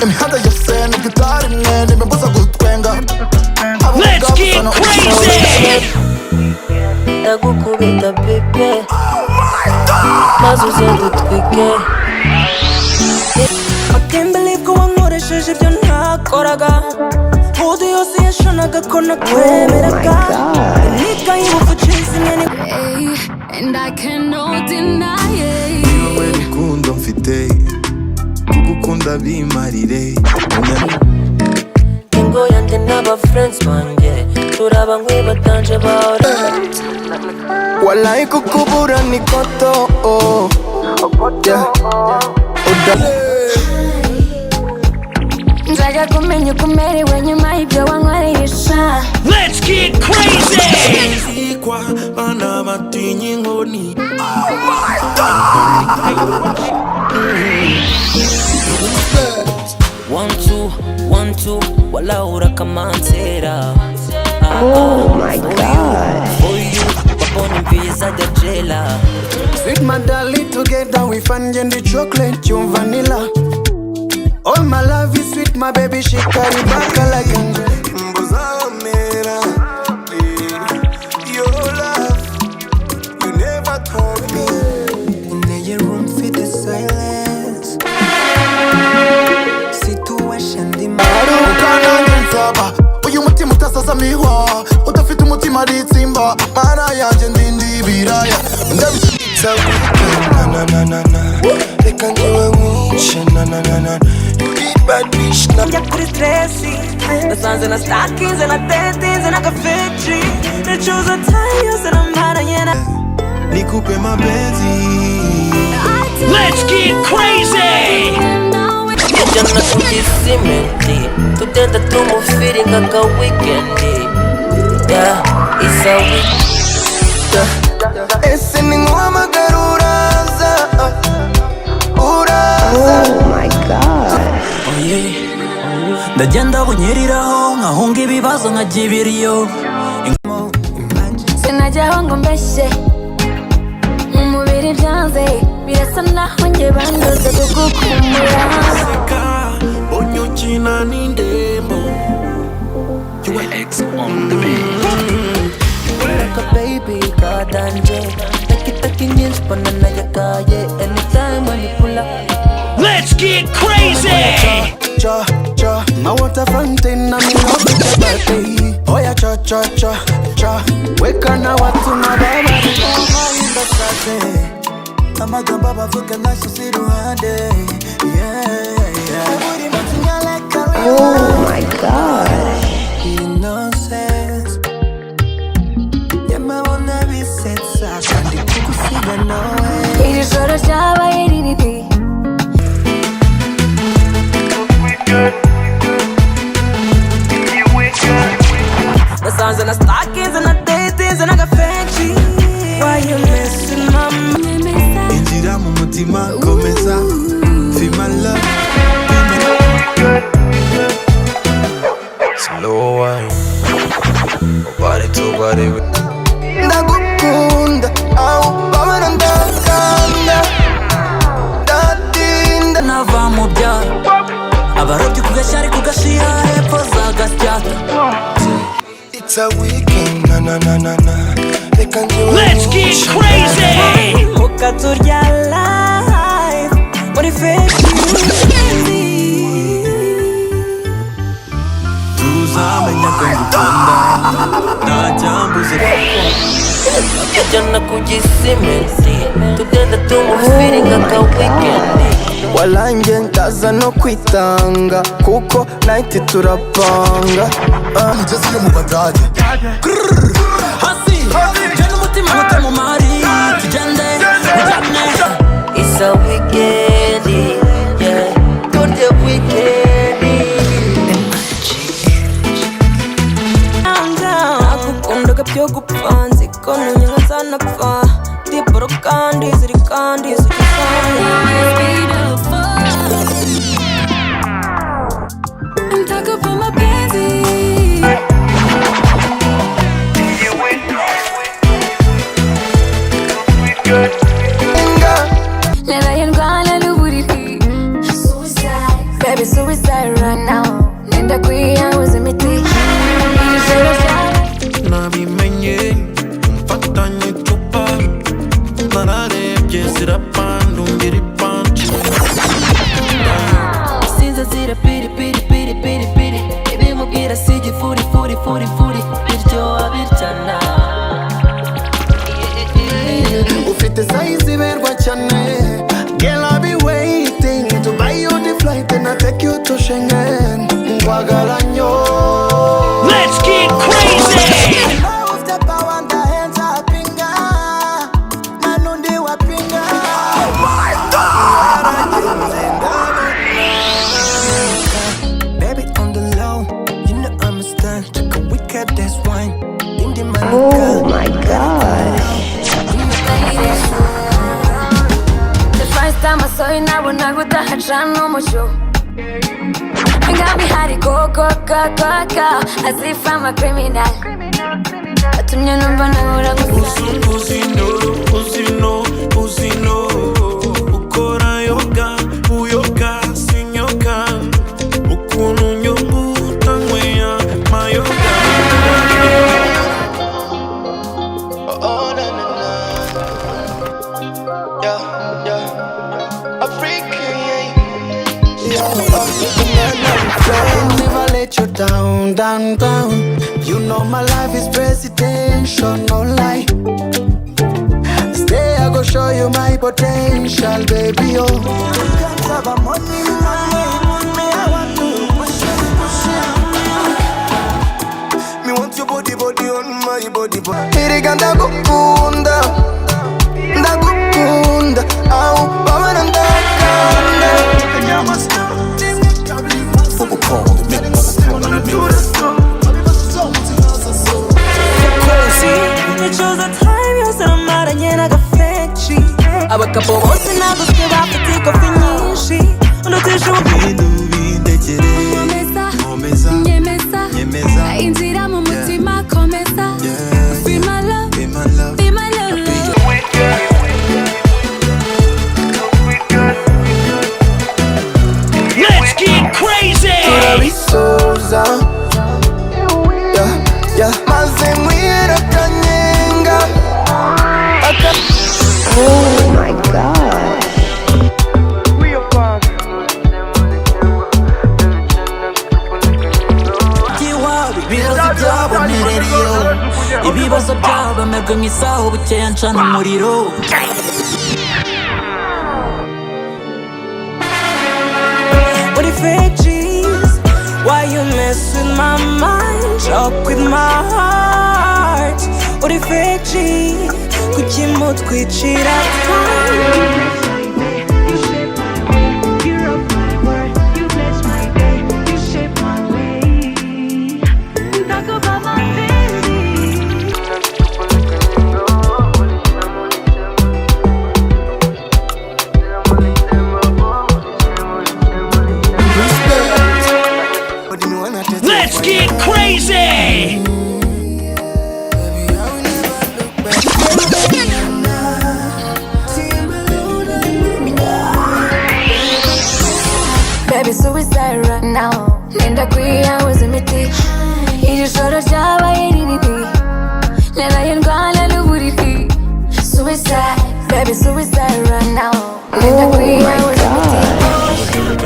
imihanda yose ni gitari imwe nimembuza gutwenga. Let's get crazy. Ndagukubita bebe maze uze dutwike. I can't believe ko wankoresheje ibyo ntakoraga. Mudu yose yashanaga ko nakwemeraga. Nika yibuka ucize inyoni. And I cannot deny it. Niwe rukundo mfite kugukunda bimarire. Ingo yanjye n'aba friends banjye turaba nk'ibatanje bawe. Wallahi kukubura ni koto. Nzajya kumenya uko umerewe nyuma y'ibyo wankoresha. Let's get crazy. Sikwa bana batinye inkoni. One two wala urakamanzera. Oh my God. For you baboni visa de jela. Sweet Madali together we find the chocolate you vanilla. All my love is sweet my baby she carry back like angel. Mbuzamera your love you never told me. In the room fit the silence. Situation dimaro ukana nzaba. Uyu mutima utasaza mihwa udafite umutima ritsimba. Mana yanje ndindi biraya ndabishitsa na na na na. Reka ngewe mwishe na na na na. Bad bitch, Njya kuri stresi nasanze na stockings na tetins na kafechi. Nacuza tayo yose namaranye na. nikupe mapenzi. Let's get crazy. Jana tukisimenti tutenda tumufiri nkaka weekendi. Yeah, it's a week. Ese ni nguhamagara uraza. Oh my God. Ndagenda bunyiriraho nkahunga ibibazo nkagibiriyo. Sinajyaho ngo mbeshye mu mubiri byanze birasa naho njye bandoze kugukumura. Onyokina n'indembo. You are X on the beat. Like a baby kadanje. Taki nyinshi panana yakaye. Anytime when you pull up. Let's get crazy. Cha cha, my water fountain na me love your birthday. Oh yeah, cha cha cha cha. Weka na watu na baba inda sate. Amaga baba fuka na shisiruhande. Yeah. Oh my God. Innocence. Yama wona bisetsa kandi kukusiga nawe. Iri joro ryabaye rinini. Nasanze na stockings na tetins na kafechi. Why you messing my mind? Injira mu mutima komeza. Feel my love. Slow wine. Body to body. Ndagukunda au babana ndakanda. Datinda Nava mu byaro abarobyi kugashyari kugashira hepfo za gasyata. It's a weekend, na na na na na. Let's get crazy. Ukaturya life. What if it's you? Tuzamenya ko ngukunda. Najambuze. Jana kujisimenti tutenda tumufiri nkaka weekendi. Walange ndaza no kwitanga kuko night turapanga. Nigeze yo mu badage. Hasi jana umutima muto mu mari tugende ujyane. It's a weekend, yeah. Turya weekend. Nakukundaga byo gupfa nziko nanyanga nzanapfa. Diporo kandi ziri kandi Mtaka pa mapenzi. Baby, suicide right now. Nenda kwiyahuza imiti. Iri joro ryawe nabimenye umfatanye icupa nararebye zirapandumbira ipanci Sinza zira piri piri piri piri piri ibimubwira sigi furi furi furi furi biryoha biryana ufite size iberwa cyane. Girl, I'll be waiting to buy you the flight and I take you to Schengen. Ngwagala nyo. Let's get crazy! Baby on the low, you know I'm a star. Take a week at this wine. Oh my god. The first time I saw you nabona gutahacana umucyo. Got me hard go go go go go as if I'm a criminal. Atumye numva nabura Usino, ukora yoga, uyoga, sinyoga, ukunu nyungu, tangweya, mayoga. Oh, na na na, yeah, African, never let you down, down, down. You know my life is presidential, no lie. Stay, I go show you my potential, baby, oh. Can't have a money, me, I want to push it. Me want your body, body on my body, body. Iriganda gukunda, ndagukunda, au baba ndakanda. Nicuza time yose namaranye n'agafeshi abagabo bose naguzwe bafite ikofi nyinshi undutisha Bintu bindekere komeza nyemeza inzira mu mutima komeza be my love be my love Let's get crazy! turabisoza maze mwira kanyenga. Oh my god. ibibazo byabo ntereriyo ibibazo byabo bamerwe nk'isaho bukeya ncana umuriro What if it is? Why you mess with my mind? Joke with my heart. What if it is? Kuki mutwicira time? Let's get crazy! Baby, suicide right now. Nenda kwiyahuza imiti. Iri joro ryabaye rinini. Naraye ndwara n'uburiri. Suicide, baby, suicide right now. Nenda kwiyahuza imiti.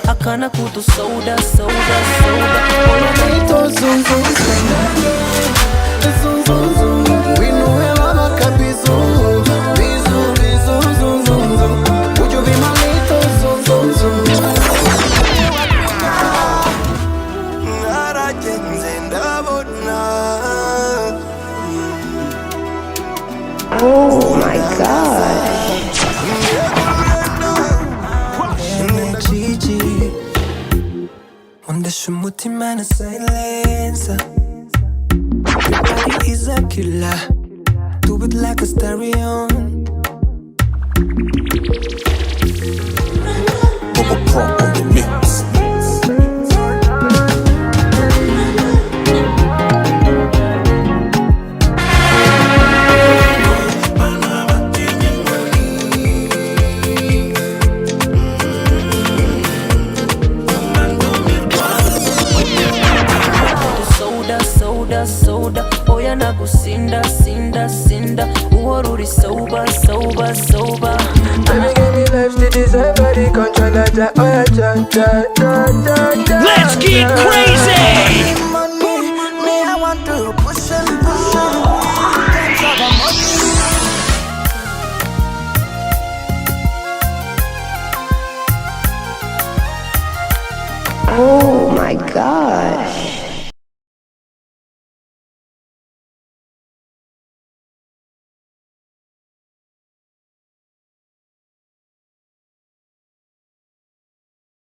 Akana kutu soda, soda, soda. Oh my god. Undasha umutima na silence. Your body is a killer. Tube good like a stereo. Bubble Pro on the mix. Soda, oya nagusinda, sinda. Uhora uri sober. Baby, give me life to deserve body control. Oya, Let's get crazy! Money, me I want to push and